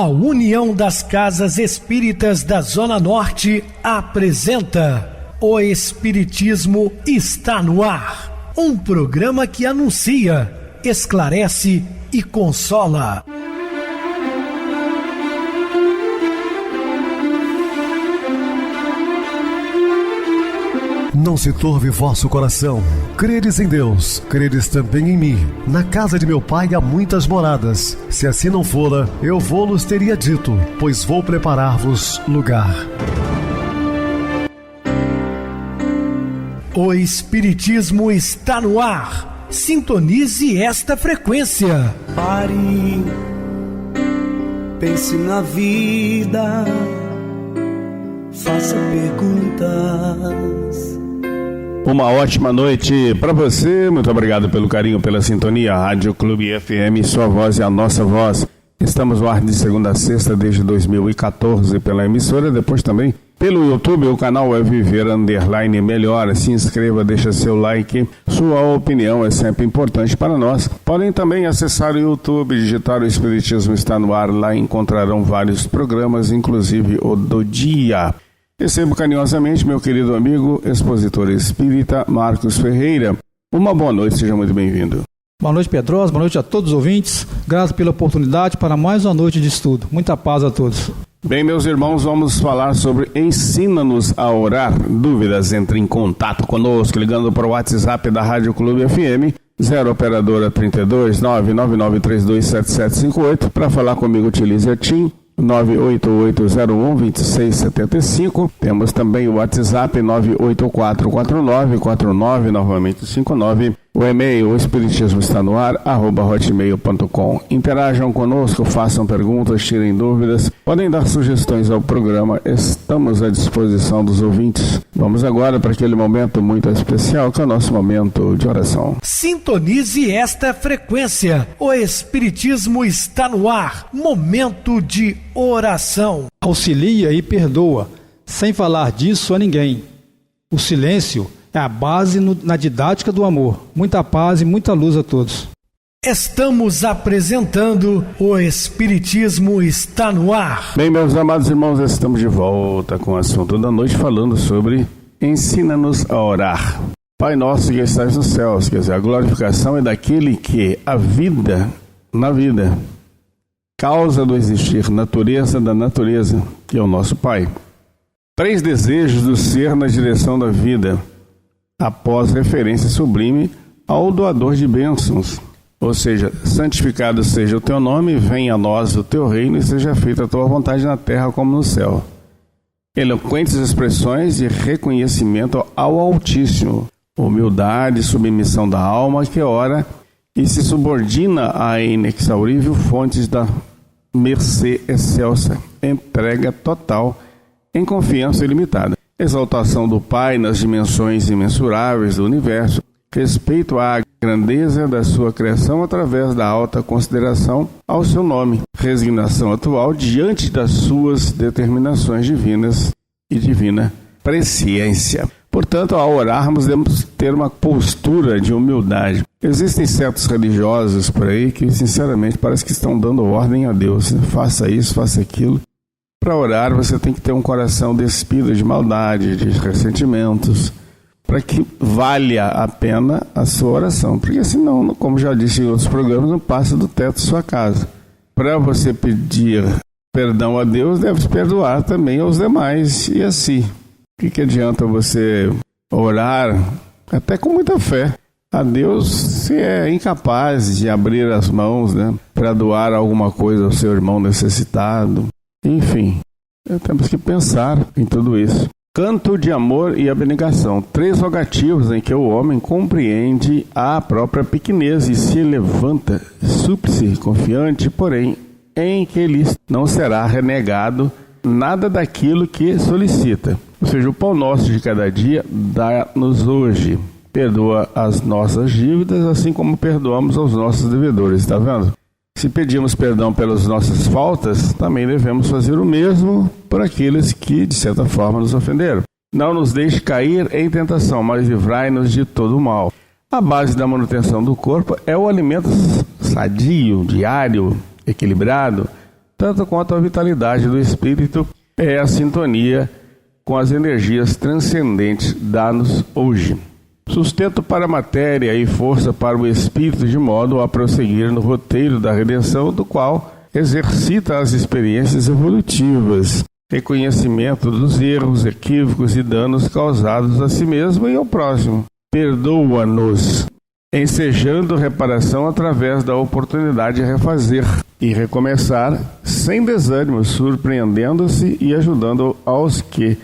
A União das Casas Espíritas da Zona Norte apresenta O Espiritismo está no ar. Um programa que anuncia, esclarece e consola. Não se turve vosso coração. Credes em Deus, credes também em mim. Na casa de meu pai há muitas moradas. Se assim não fora, eu vou-los teria dito, pois vou preparar-vos lugar. O Espiritismo está no ar. Sintonize esta frequência. Pare, pense na vida, faça perguntas. Uma ótima noite para você, muito obrigado pelo carinho, pela sintonia. Rádio Clube FM, sua voz é a nossa voz. Estamos no ar de segunda a sexta desde 2014 pela emissora, depois também pelo YouTube. O canal é Viver _ Melhor. Se inscreva, deixa seu like, sua opinião é sempre importante para nós. Podem também acessar o YouTube, digitar O Espiritismo está no ar, lá encontrarão vários programas, inclusive o do dia. Recebo carinhosamente meu querido amigo, expositor espírita Marcos Ferreira. Uma boa noite, seja muito bem-vindo. Boa noite, Pedrosa, boa noite a todos os ouvintes. Graças pela oportunidade para mais uma noite de estudo. Muita paz a todos. Bem, meus irmãos, vamos falar sobre Ensina-nos a Orar. Dúvidas, entre em contato conosco, ligando para o WhatsApp da Rádio Clube FM, 0 operadora 32 999327758. Para falar comigo, utilize a TIM 988012675. Temos também o WhatsApp 9844949, novamente 59. O e-mail, o espiritismo está no ar, @hotmail.com. Interajam conosco, façam perguntas, tirem dúvidas, podem dar sugestões ao programa, estamos à disposição dos ouvintes. Vamos agora para aquele momento muito especial, que é o nosso momento de oração. Sintonize esta frequência. O Espiritismo está no ar. Momento de oração. Auxilia e perdoa, sem falar disso a ninguém. O silêncio é a base na didática do amor. Muita paz e muita luz a todos. Estamos apresentando O Espiritismo está no ar. Bem, meus amados irmãos, estamos de volta com o assunto da noite, falando sobre Ensina-nos a Orar. Pai nosso que estás nos céus, quer dizer, a glorificação é daquele que a vida, na vida, causa do existir, natureza da natureza, que é o nosso Pai. 3 desejos do ser na direção da vida, após referência sublime ao doador de bênçãos. Ou seja, santificado seja o teu nome, venha a nós o teu reino e seja feita a tua vontade na terra como no céu. Eloquentes expressões de reconhecimento ao Altíssimo, humildade e submissão da alma que ora e se subordina à inexaurível fonte da mercê excelsa, entrega total em confiança ilimitada. Exaltação do Pai nas dimensões imensuráveis do universo, respeito à grandeza da sua criação através da alta consideração ao seu nome, resignação atual diante das suas determinações divinas e divina presciência. Portanto, ao orarmos, devemos ter uma postura de humildade. Existem certos religiosos por aí que, sinceramente, parece que estão dando ordem a Deus. Faça isso, faça aquilo. Para orar, você tem que ter um coração despido de maldade, de ressentimentos, para que valha a pena a sua oração. Porque senão, como já disse em outros programas, não passa do teto da sua casa. Para você pedir perdão a Deus, deve perdoar também aos demais. E assim, o que adianta você orar, até com muita fé, a Deus, se é incapaz de abrir as mãos, né, para doar alguma coisa ao seu irmão necessitado? Enfim, temos que pensar em tudo isso. Canto de amor e abnegação. 3 rogativos em que o homem compreende a própria pequenez e se levanta, súplice, confiante, porém, em que lhe não será renegado nada daquilo que solicita. Ou seja, o pão nosso de cada dia dá-nos hoje. Perdoa as nossas dívidas, assim como perdoamos aos nossos devedores. Está vendo? Se pedimos perdão pelas nossas faltas, também devemos fazer o mesmo por aqueles que, de certa forma, nos ofenderam. Não nos deixe cair em tentação, mas livrai-nos de todo o mal. A base da manutenção do corpo é o alimento sadio, diário, equilibrado. tanto quanto a vitalidade do espírito é a sintonia com as energias transcendentes dá-nos hoje. Sustento para a matéria e força para o espírito, de modo a prosseguir no roteiro da redenção, do qual exercita as experiências evolutivas, reconhecimento dos erros, equívocos e danos causados a si mesmo e ao próximo. Perdoa-nos, ensejando reparação através da oportunidade de refazer e recomeçar sem desânimo, surpreendendo-se e ajudando aos que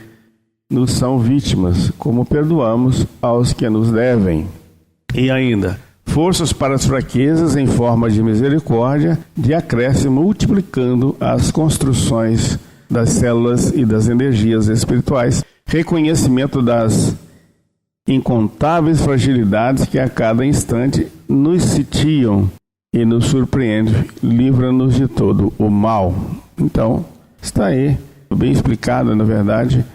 nos são vítimas, como perdoamos aos que nos devem. E ainda, forças para as fraquezas em forma de misericórdia, de acréscimo, multiplicando as construções das células e das energias espirituais, reconhecimento das incontáveis fragilidades que a cada instante nos sitiam e nos surpreende, livra-nos de todo o mal. Então, está aí, bem explicado, na verdade,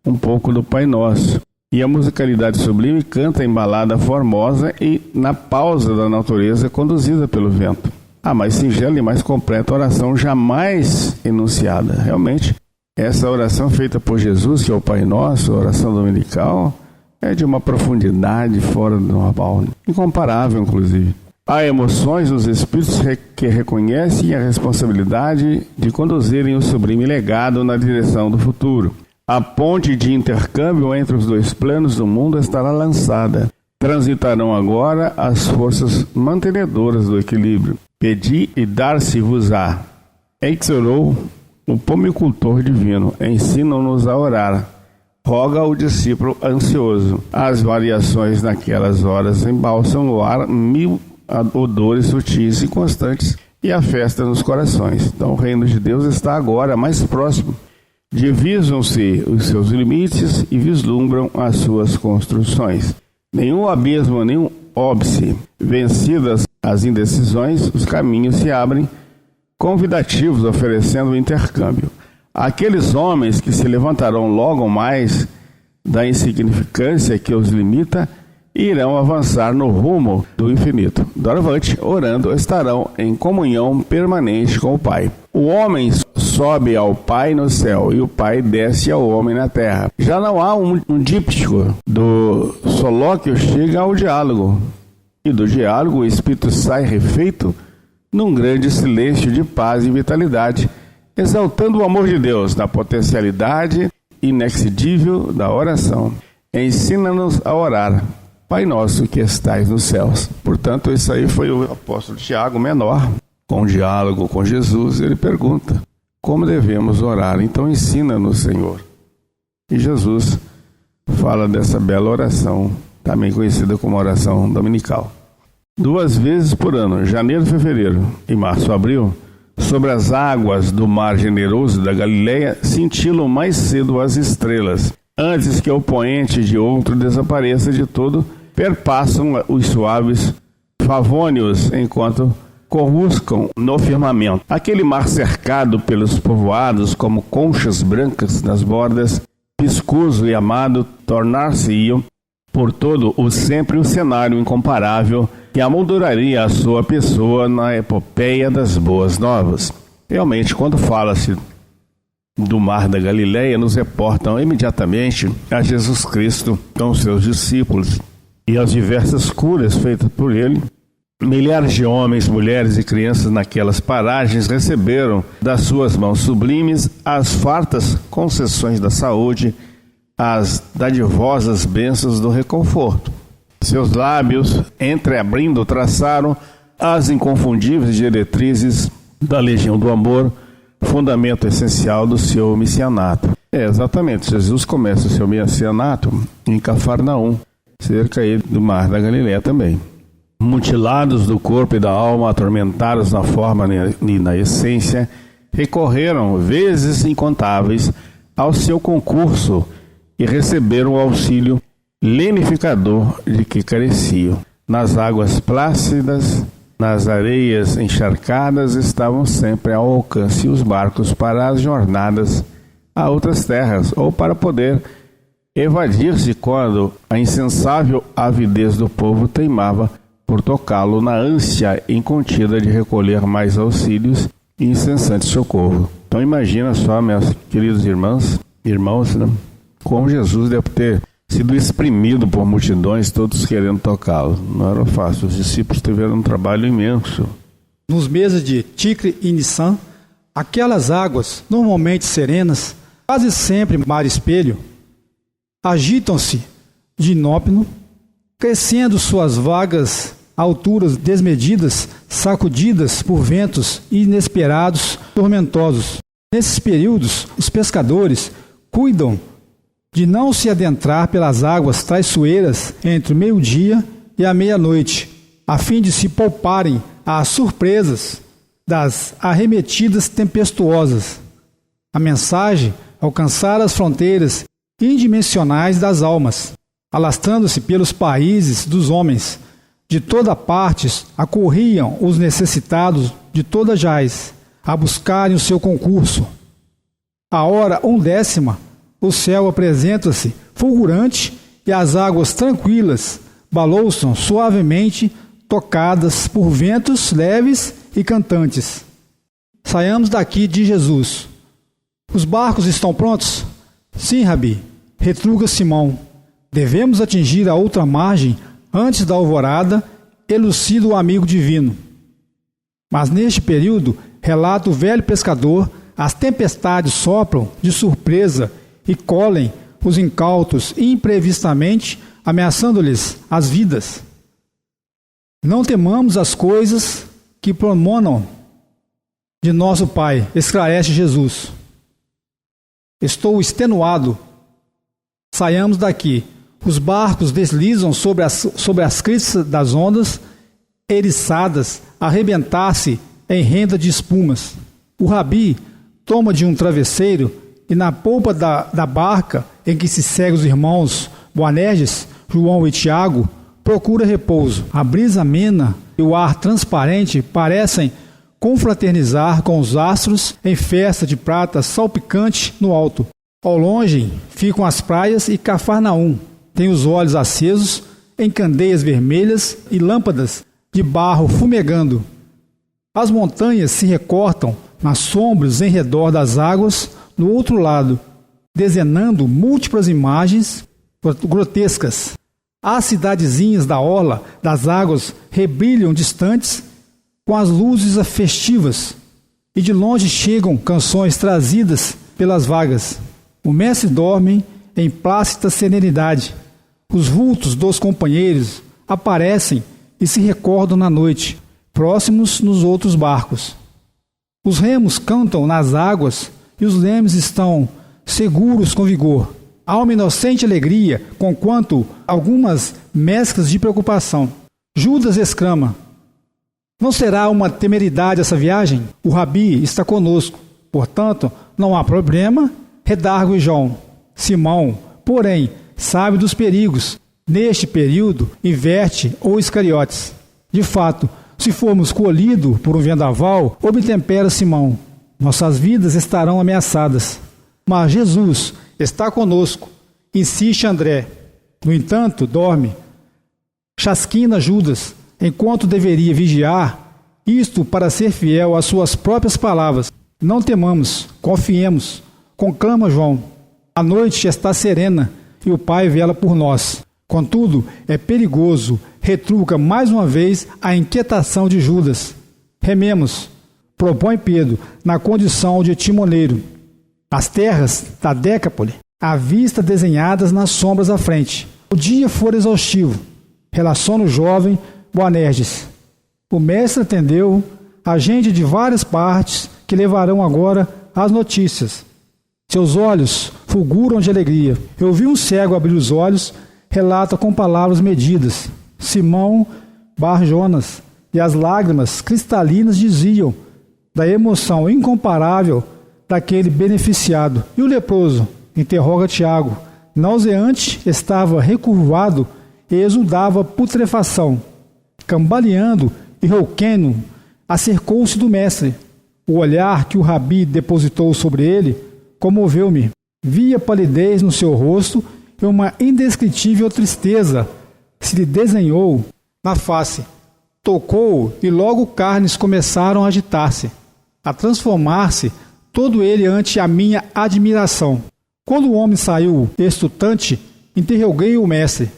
um pouco do Pai Nosso. E a musicalidade sublime canta em balada formosa e na pausa da natureza conduzida pelo vento. A mais singela e mais completa oração jamais enunciada. Realmente, essa oração feita por Jesus, que é o Pai Nosso, a oração dominical, é de uma profundidade fora do normal, incomparável, inclusive. Há emoções dos espíritos que reconhecem a responsabilidade de conduzirem o sublime legado na direção do futuro. A ponte de intercâmbio entre os dois planos do mundo estará lançada. Transitarão agora as forças mantenedoras do equilíbrio. Pedi e dar-se-vos-á. Exorou o pomicultor divino. Ensinam-nos a orar. Roga o discípulo ansioso. As variações naquelas horas embalsam o ar, 1000 odores sutis e constantes, e a festa nos corações. Então o reino de Deus está agora mais próximo. Divisam-se os seus limites e vislumbram as suas construções. Nenhum abismo, nenhum óbice. Vencidas as indecisões, os caminhos se abrem, convidativos, oferecendo o intercâmbio. Aqueles homens que se levantarão logo mais da insignificância que os limita, irão avançar no rumo do infinito. Doravante, orando, estarão em comunhão permanente com o Pai. O homem sobe ao Pai no céu e o Pai desce ao homem na terra. Já não há um díptico. Do solóquio chega ao diálogo. E do diálogo o espírito sai refeito num grande silêncio de paz e vitalidade, exaltando o amor de Deus na potencialidade inexcedível da oração. Ensina-nos a orar. Pai nosso que estais nos céus. Portanto, isso aí foi o apóstolo Tiago menor, com um diálogo com Jesus. Ele pergunta, como devemos orar? Então ensina-nos, Senhor. E Jesus fala dessa bela oração, também conhecida como oração dominical. 2 vezes por ano, janeiro, fevereiro e março, abril, sobre as águas do mar generoso da Galileia, cintilam mais cedo as estrelas. Antes que o poente de outro desapareça de todo, perpassam os suaves favônios enquanto coruscam no firmamento. Aquele mar cercado pelos povoados como conchas brancas nas bordas, viscoso e amado, tornar-se-iam por todo o sempre um cenário incomparável que amolduraria a sua pessoa na epopeia das boas novas. Realmente, quando fala-se do mar da Galileia, nos reportam imediatamente a Jesus Cristo com seus discípulos e as diversas curas feitas por ele. Milhares de homens, mulheres e crianças naquelas paragens receberam das suas mãos sublimes as fartas concessões da saúde, as dadivosas bênçãos do reconforto. Seus lábios, entreabrindo, traçaram as inconfundíveis diretrizes da legião do amor, fundamento essencial do seu messianato. Exatamente, Jesus começa o seu messianato em Cafarnaum, cerca aí do mar da Galileia também. Mutilados do corpo e da alma, atormentados na forma e na essência, recorreram vezes incontáveis ao seu concurso e receberam o auxílio lenificador de que careciam. Nas águas plácidas, nas areias encharcadas, estavam sempre ao alcance os barcos para as jornadas a outras terras, ou para poder evadir-se quando a insensável avidez do povo teimava por tocá-lo na ânsia incontida de recolher mais auxílios incessante socorro. Então imagina só, meus queridos irmãos, né? Como Jesus deve ter sido exprimido por multidões, todos querendo tocá-lo. Não era fácil, os discípulos tiveram um trabalho imenso. Nos meses de Tigre e Nissan, aquelas águas, normalmente serenas, quase sempre mar espelho, agitam-se de inópino, crescendo suas vagas a alturas desmedidas, sacudidas por ventos inesperados, tormentosos. Nesses períodos, os pescadores cuidam de não se adentrar pelas águas traiçoeiras entre o meio-dia e a meia-noite, a fim de se pouparem às surpresas das arremetidas tempestuosas. A mensagem alcançara as fronteiras indimensionais das almas, alastrando-se pelos países dos homens. De toda parte acorriam os necessitados de toda jaz, a buscarem o seu concurso. A hora 1/10, o céu apresenta-se fulgurante e as águas tranquilas balouçam suavemente, tocadas por ventos leves e cantantes. Saiamos daqui de Jesus. Os barcos estão prontos? Sim, Rabi, retruca Simão. Devemos atingir a outra margem antes da alvorada, elucida o amigo divino. Mas neste período, relata o velho pescador, as tempestades sopram de surpresa e colhem os incautos imprevistamente, ameaçando-lhes as vidas. Não temamos as coisas que promonam de nosso Pai, esclarece Jesus. Estou extenuado. Saiamos daqui. Os barcos deslizam sobre as cristas das ondas, eriçadas, a arrebentar-se em renda de espumas. O Rabi toma de um travesseiro e na polpa da barca em que se seguem os irmãos Boanerges, João e Tiago, procura repouso. A brisa amena e o ar transparente parecem confraternizar com os astros em festa de prata salpicante no alto. Ao longe ficam as praias e Cafarnaum tem os olhos acesos em candeias vermelhas e lâmpadas de barro fumegando. As montanhas se recortam nas sombras em redor das águas no outro lado, desenhando múltiplas imagens grotescas. As cidadezinhas da orla das águas rebrilham distantes com as luzes festivas, e de longe chegam canções trazidas pelas vagas. O mestre dorme em plácida serenidade. Os vultos dos companheiros aparecem e se recordam na noite, próximos nos outros barcos. Os remos cantam nas águas e os lemes estão seguros com vigor. Há uma inocente alegria, conquanto algumas mesclas de preocupação. Judas exclama: não será uma temeridade essa viagem? O Rabi está conosco, portanto, não há problema, redargue João. Simão, porém, sabe dos perigos. Neste período, inverte ou Iscariotes. De fato, se formos colhidos por um vendaval, obtempera Simão. Nossas vidas estarão ameaçadas. Mas Jesus está conosco, insiste André. No entanto, dorme. Chasquina Judas, enquanto deveria vigiar, isto para ser fiel às suas próprias palavras. Não temamos, confiemos, conclama João. A noite está serena e o Pai vela por nós. Contudo, é perigoso, retruca mais uma vez a inquietação de Judas. Rememos, propõe Pedro, na condição de timoneiro. As terras da Decápole, à vista desenhadas nas sombras à frente. O dia for exaustivo, relaciona o jovem Boanerges. O mestre atendeu a gente de várias partes que levarão agora as notícias. Seus olhos fulguram de alegria. Eu vi um cego abrir os olhos, relata com palavras medidas. Simão Bar-Jonas, e as lágrimas cristalinas diziam da emoção incomparável daquele beneficiado. E o leproso? Interroga Tiago. Nauseante, estava recurvado e exudava putrefação. Cambaleando e rouquendo, acercou-se do mestre. O olhar que o Rabi depositou sobre ele comoveu-me. Vi a palidez no seu rosto e uma indescritível tristeza se lhe desenhou na face. Tocou e logo carnes começaram a agitar-se. a transformar-se todo ele ante a minha admiração. Quando o homem saiu exultante, interroguei o mestre: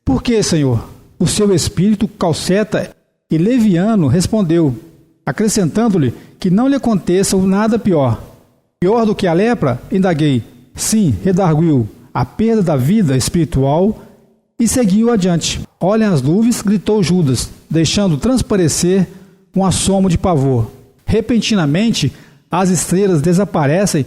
por que, Senhor? O seu espírito calceta e leviano respondeu, acrescentando-lhe que não lhe aconteça nada pior. Pior do que a lepra? Indaguei. Sim, redarguiu, a perda da vida espiritual, e seguiu adiante. Olhem as nuvens, gritou Judas, deixando transparecer um assomo de pavor. Repentinamente, as estrelas desaparecem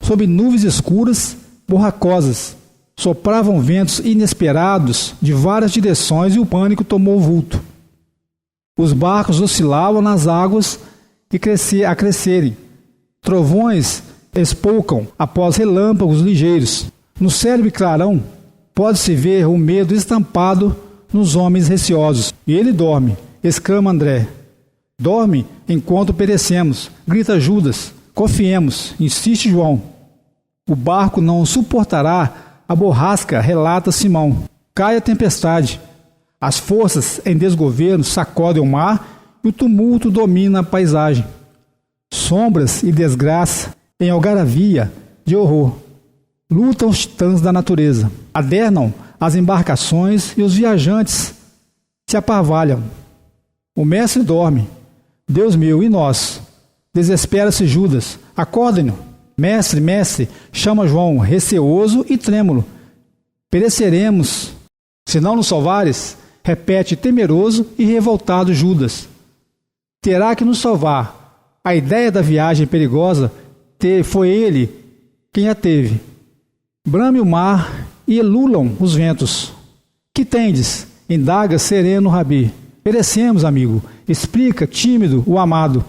sob nuvens escuras, borracosas. Sopravam ventos inesperados de várias direções e o pânico tomou o vulto. Os barcos oscilavam nas águas a crescerem. Trovões espoucam após relâmpagos ligeiros. No cérebro clarão pode-se ver o medo estampado nos homens receosos. E ele dorme, exclama André. Dorme enquanto perecemos, grita Judas. Confiemos, insiste João. O barco não suportará a borrasca, relata Simão. Cai a tempestade. As forças em desgoverno sacodem o mar e o tumulto domina a paisagem. Sombras e desgraça em algaravia de horror. Lutam os titãs da natureza. Adernam as embarcações e os viajantes se apavalham. O mestre dorme. Deus meu, e nós? Desespera-se Judas. Acordem-no. Mestre, mestre, chama João, receoso e trêmulo. Pereceremos, se não nos salvares, repete temeroso e revoltado Judas. Terá que nos salvar. A ideia da viagem perigosa foi ele quem a teve. Brame o mar e elulam os ventos. Que tendes? Indaga sereno Rabi. Perecemos, amigo. Explica, tímido, o amado.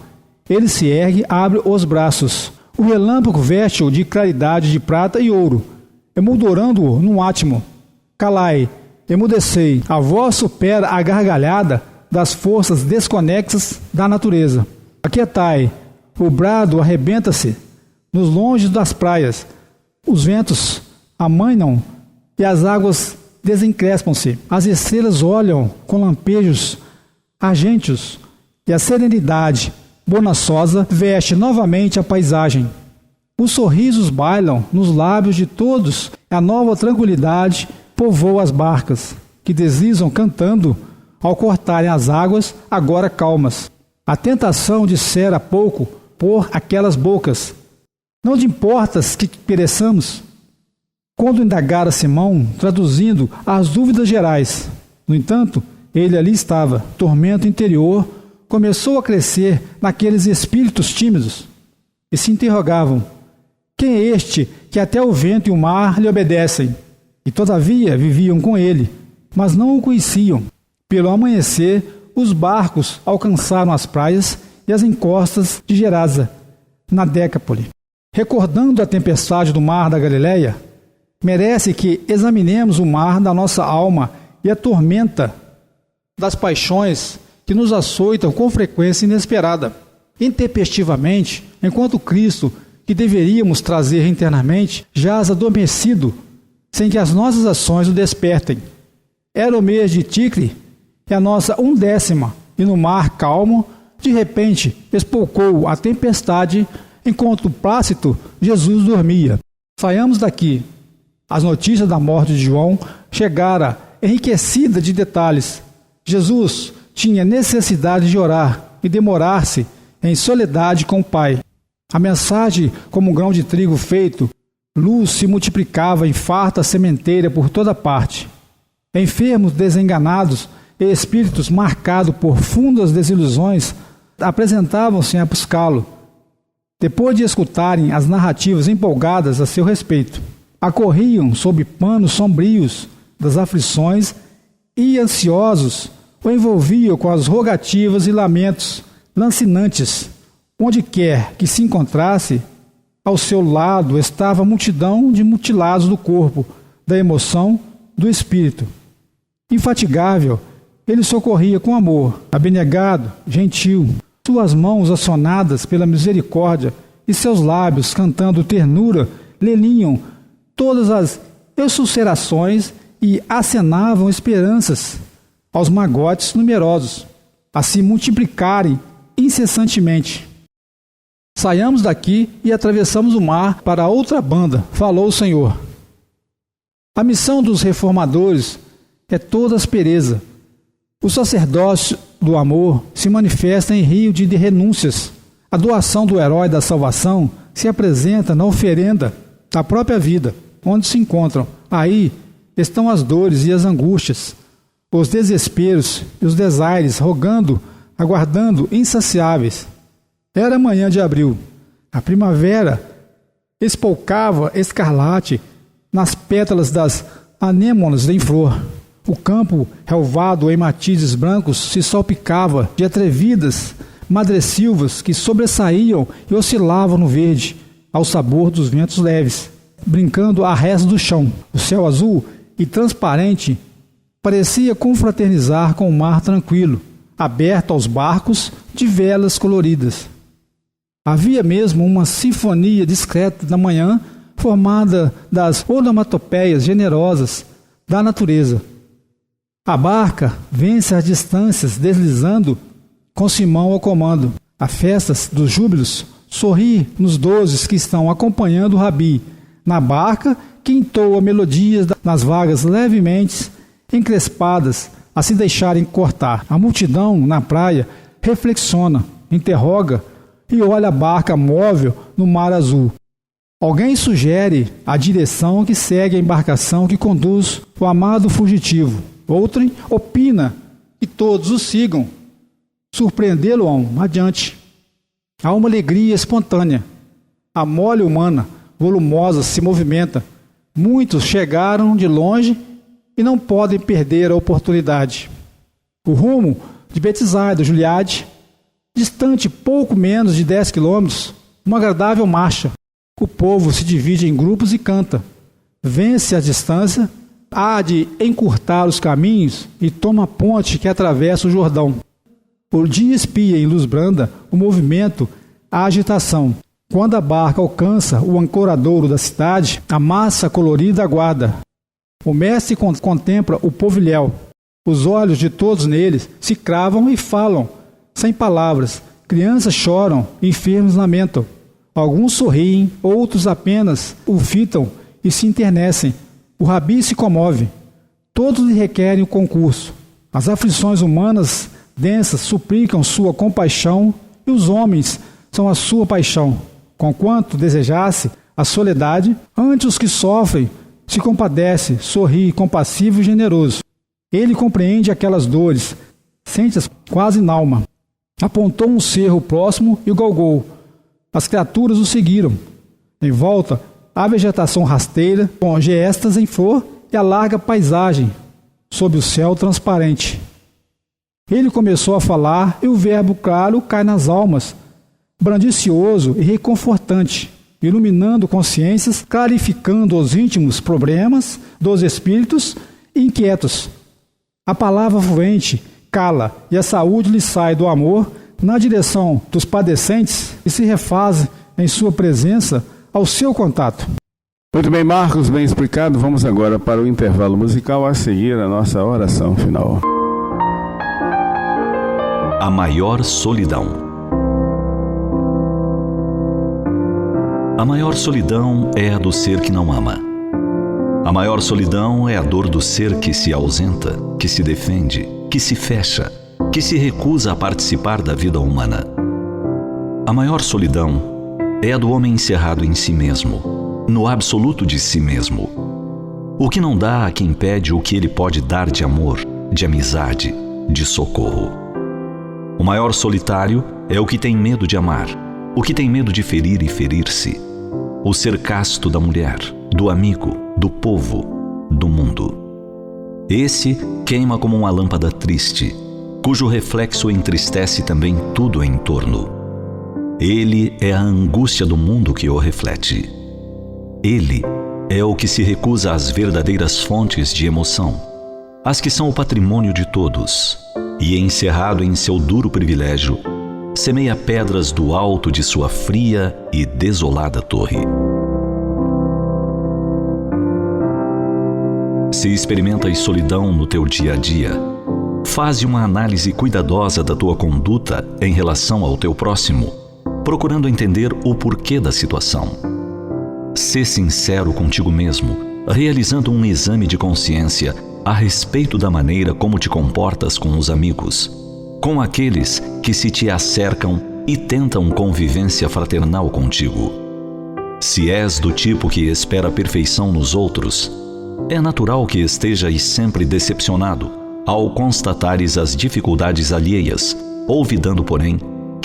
Ele se ergue, abre os braços. O relâmpago veste-o de claridade de prata e ouro, emoldurando-o num átimo. Calai, emudecei. A voz supera a gargalhada das forças desconexas da natureza. Aquietai. O brado arrebenta-se nos longes das praias. Os ventos amainam e as águas desencrespam-se. As estrelas olham com lampejos argênteos e a serenidade bonaçosa veste novamente a paisagem. Os sorrisos bailam nos lábios de todos e a nova tranquilidade povoa as barcas, que deslizam cantando ao cortarem as águas, agora calmas. A tentação dissera há pouco por aquelas bocas: não te importas que pereçamos? Quando indagara Simão, traduzindo as dúvidas gerais. No entanto, ele ali estava, tormento interior começou a crescer naqueles espíritos tímidos e se interrogavam: quem é este que até o vento e o mar lhe obedecem? E todavia viviam com ele, mas não o conheciam. Pelo amanhecer, os barcos alcançaram as praias e as encostas de Gerasa, na Decápole. Recordando a tempestade do mar da Galileia, merece que examinemos o mar da nossa alma e a tormenta das paixões que nos açoitam com frequência inesperada. Intempestivamente, enquanto Cristo, que deveríamos trazer internamente, jaz adormecido, sem que as nossas ações o despertem. Era o mês de Ticre, e a nossa 1/10, e no mar calmo, de repente, espolcou a tempestade, enquanto plácido Jesus dormia. Saiamos daqui. As notícias da morte de João chegaram enriquecida de detalhes. Jesus tinha necessidade de orar e demorar-se em soledade com o Pai. A mensagem, como um grão de trigo feito, luz se multiplicava em farta sementeira por toda parte. Enfermos desenganados e espíritos marcados por fundas desilusões apresentavam-se a buscá-lo, depois de escutarem as narrativas empolgadas a seu respeito. Acorriam sob panos sombrios das aflições e, ansiosos, o envolviam com as rogativas e lamentos lancinantes. Onde quer que se encontrasse, ao seu lado estava a multidão de mutilados do corpo, da emoção, do espírito. Infatigável, ele socorria com amor, abnegado, gentil, suas mãos acionadas pela misericórdia e seus lábios, cantando ternura, lhe todas as exulcerações e acenavam esperanças aos magotes numerosos, a se multiplicarem incessantemente. Saiamos daqui e atravessamos o mar para a outra banda, falou o Senhor. A missão dos reformadores é toda aspereza. O sacerdócio do amor se manifesta em rio de renúncias. A doação do herói da salvação se apresenta na oferenda da própria vida, onde se encontram. Aí estão as dores e as angústias, os desesperos e os desaires, rogando, aguardando, insaciáveis. Era manhã de abril. A primavera espolcava escarlate nas pétalas das anêmonas em flor. O campo, relvado em matizes brancos, se salpicava de atrevidas madressilvas que sobressaíam e oscilavam no verde, ao sabor dos ventos leves, brincando a rés do chão. O céu azul e transparente parecia confraternizar com o mar tranquilo, aberto aos barcos de velas coloridas. Havia mesmo uma sinfonia discreta da manhã, formada das onomatopeias generosas da natureza. A barca vence as distâncias, deslizando com Simão ao comando. A festa dos júbilos sorri nos 12 que estão acompanhando o Rabi. Na barca, que entoa melodias nas vagas levemente encrespadas a se deixarem cortar. A multidão na praia reflexiona, interroga e olha a barca móvel no mar azul. Alguém sugere a direção que segue a embarcação que conduz o amado fugitivo. Outrem opina que todos o sigam, surpreendê-lo-ão adiante. Há uma alegria espontânea. A mole humana, volumosa, se movimenta. Muitos chegaram de longe e não podem perder a oportunidade. O rumo de Betsaida, Gileade, distante pouco menos de 10 quilômetros, uma agradável marcha. O povo se divide em grupos e canta. Vence a distância, há de encurtar os caminhos e toma a ponte que atravessa o Jordão. O dia espia em luz branda o movimento, a agitação. Quando a barca alcança o ancoradouro da cidade, a massa colorida aguarda. O mestre contempla o povilhão. Os olhos de todos neles se cravam e falam, sem palavras. Crianças choram, enfermos lamentam. Alguns sorriem, outros apenas o fitam e se internecem. O Rabi se comove. Todos lhe requerem o concurso. As aflições humanas densas suplicam sua compaixão e os homens são a sua paixão. Conquanto desejasse a soledade, ante os que sofrem, se compadece, sorri, compassivo e generoso. Ele compreende aquelas dores, sente-as quase n'alma. Apontou um cerro próximo e galgou. As criaturas o seguiram. Em volta, a vegetação rasteira, com gestas em flor e a larga paisagem, sob o céu transparente. Ele começou a falar e o verbo claro cai nas almas, brandicioso e reconfortante, iluminando consciências, clarificando os íntimos problemas dos espíritos inquietos. A palavra fluente cala e a saúde lhe sai do amor na direção dos padecentes e se refaz em sua presença ao seu contato. Muito bem, Marcos, bem explicado. Vamos agora para o intervalo musical, a seguir a nossa oração final. A maior solidão. A maior solidão é a do ser que não ama. A maior solidão é a dor do ser que se ausenta, que se defende, que se fecha, que se recusa a participar da vida humana. A maior solidão é a do homem encerrado em si mesmo, no absoluto de si mesmo. O que não dá a quem pede o que ele pode dar de amor, de amizade, de socorro. O maior solitário é o que tem medo de amar, o que tem medo de ferir e ferir-se. O ser casto da mulher, do amigo, do povo, do mundo. Esse queima como uma lâmpada triste, cujo reflexo entristece também tudo em torno. Ele é a angústia do mundo que o reflete. Ele é o que se recusa às verdadeiras fontes de emoção, as que são o patrimônio de todos, e encerrado em seu duro privilégio, semeia pedras do alto de sua fria e desolada torre. Se experimentas solidão no teu dia a dia, faze uma análise cuidadosa da tua conduta em relação ao teu próximo, procurando entender o porquê da situação. Sê sincero contigo mesmo, realizando um exame de consciência a respeito da maneira como te comportas com os amigos, com aqueles que se te acercam e tentam convivência fraternal contigo. Se és do tipo que espera perfeição nos outros, é natural que estejas sempre decepcionado ao constatares as dificuldades alheias, olvidando, porém,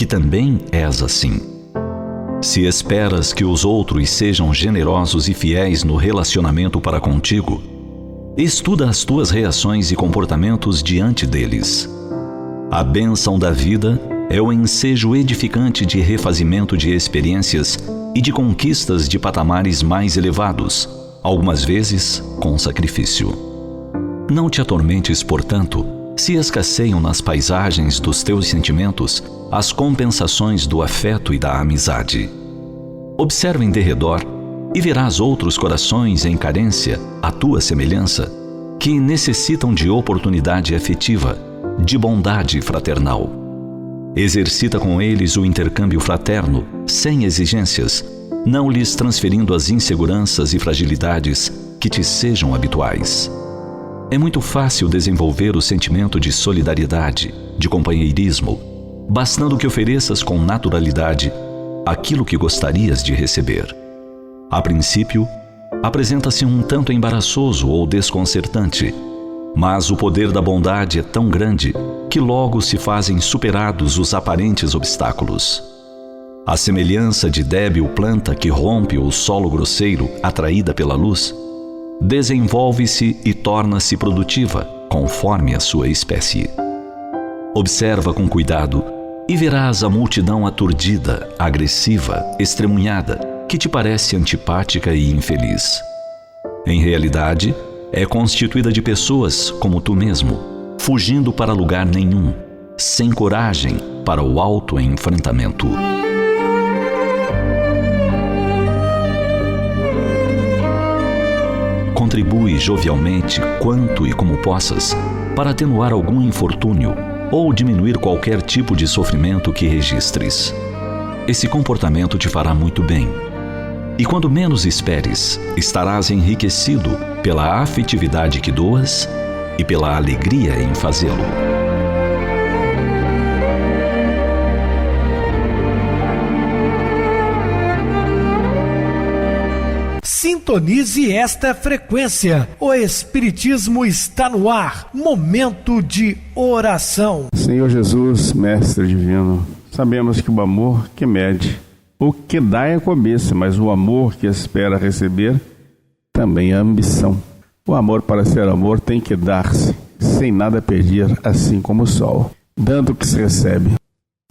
que também és assim. Se esperas que os outros sejam generosos e fiéis no relacionamento para contigo, estuda as tuas reações e comportamentos diante deles. A bênção da vida é o ensejo edificante de refazimento de experiências e de conquistas de patamares mais elevados, algumas vezes com sacrifício. Não te atormentes, portanto, se escasseiam nas paisagens dos teus sentimentos as compensações do afeto e da amizade. Observa em derredor e verás outros corações em carência, à tua semelhança, que necessitam de oportunidade afetiva, de bondade fraternal. Exercita com eles o intercâmbio fraterno, sem exigências, não lhes transferindo as inseguranças e fragilidades que te sejam habituais. É muito fácil desenvolver o sentimento de solidariedade, de companheirismo, bastando que ofereças com naturalidade aquilo que gostarias de receber. A princípio, apresenta-se um tanto embaraçoso ou desconcertante, mas o poder da bondade é tão grande que logo se fazem superados os aparentes obstáculos. A semelhança de débil planta que rompe o solo grosseiro atraída pela luz, desenvolve-se e torna-se produtiva conforme a sua espécie. Observa com cuidado e verás a multidão aturdida, agressiva, estremunhada, que te parece antipática e infeliz. Em realidade, é constituída de pessoas como tu mesmo, fugindo para lugar nenhum, sem coragem para o autoenfrentamento. Contribui jovialmente quanto e como possas para atenuar algum infortúnio ou diminuir qualquer tipo de sofrimento que registres. Esse comportamento te fará muito bem. E quando menos esperes, estarás enriquecido pela afetividade que doas e pela alegria em fazê-lo. Sintonize esta frequência. O Espiritismo está no ar. Momento de oração. Senhor Jesus, Mestre Divino, sabemos que o amor que mede, o que dá é a cobiça, mas o amor que espera receber também é a ambição. O amor, para ser amor, tem que dar-se, sem nada pedir, assim como o sol, dando o que se recebe.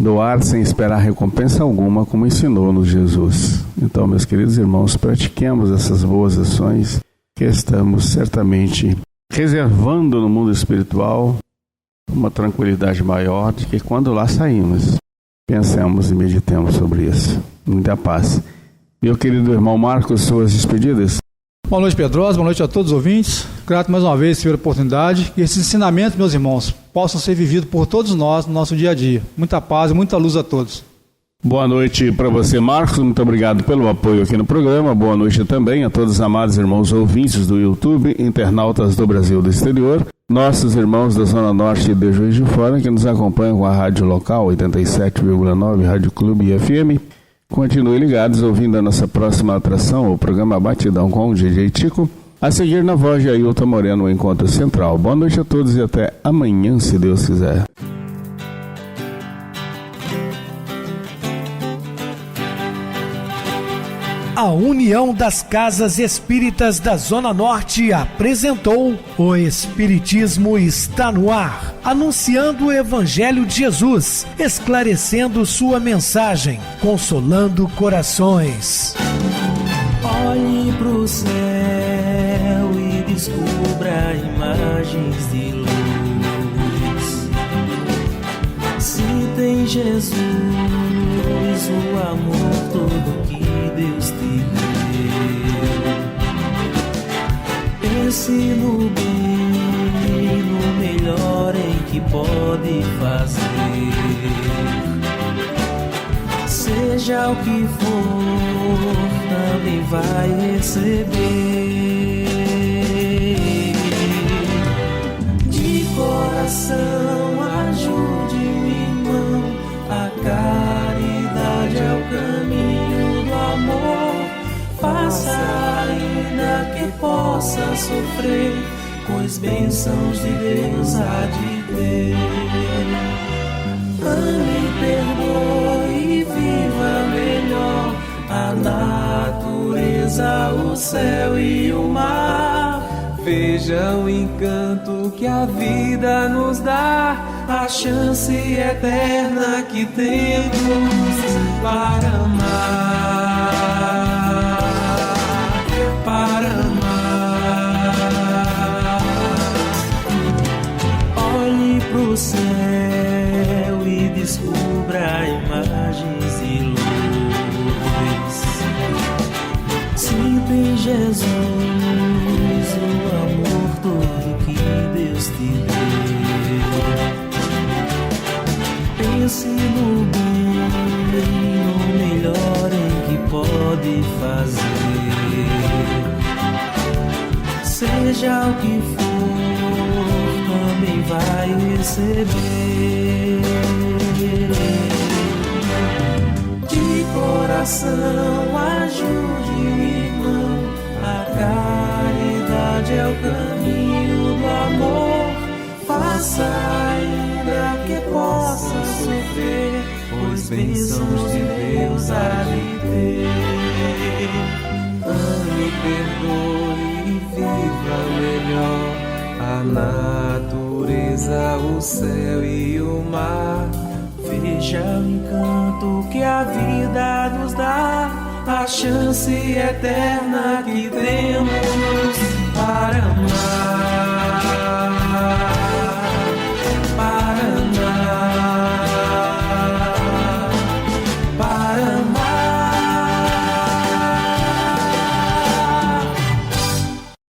Doar sem esperar recompensa alguma, como ensinou-nos Jesus. Então, meus queridos irmãos, pratiquemos essas boas ações que estamos certamente reservando no mundo espiritual uma tranquilidade maior de que quando lá saímos, pensemos e meditemos sobre isso. Muita paz. Meu querido irmão Marcos, suas despedidas. Boa noite, Pedrosa. Boa noite a todos os ouvintes. Grato mais uma vez pela oportunidade. Que esses ensinamentos, meus irmãos, possam ser vividos por todos nós no nosso dia a dia. Muita paz e muita luz a todos. Boa noite para você, Marcos. Muito obrigado pelo apoio aqui no programa. Boa noite também a todos os amados irmãos ouvintes do YouTube, internautas do Brasil e do exterior, nossos irmãos da Zona Norte e de Juiz de Fora, que nos acompanham com a rádio local 87,9 Rádio Clube FM. Continue ligados ouvindo a nossa próxima atração, o programa Batidão com o DJ Tico. A seguir, na voz de Ailton Moreno, o Encontro Central. Boa noite a todos e até amanhã, se Deus quiser. A União das Casas Espíritas da Zona Norte apresentou O Espiritismo está no ar, anunciando o Evangelho de Jesus, esclarecendo sua mensagem, consolando corações. Olhe pro céu e descubra imagens de luz. Se tem Jesus, o amor todo que Deus te deu. Pense no bem, no melhor em que pode fazer. Seja o que for, também vai receber. De coração, ajude-me, irmão, a caridade é o caminho do amor. Faça ainda que possa sofrer, pois bênçãos de Deus há de ter. Ame, perdoe e viva melhor a natureza, o céu e o mar. Veja o encanto que a vida nos dá, a chance eterna que temos para amar, para amar. Olhe pro céu e descubra imagens e luzes. Sinta em Jesus o amor todo que Deus te deu. Pense no bem, no melhor em que pode fazer. Seja o que for, também vai receber. De coração, ajude, irmão, a caridade é o caminho do amor. Faça ainda que possa sofrer, pois bênçãos de Deus há de ter. Ame, perdoe e viva melhor a natureza, o céu e o mar. Veja o encanto que a vida nos dá, a chance eterna que temos para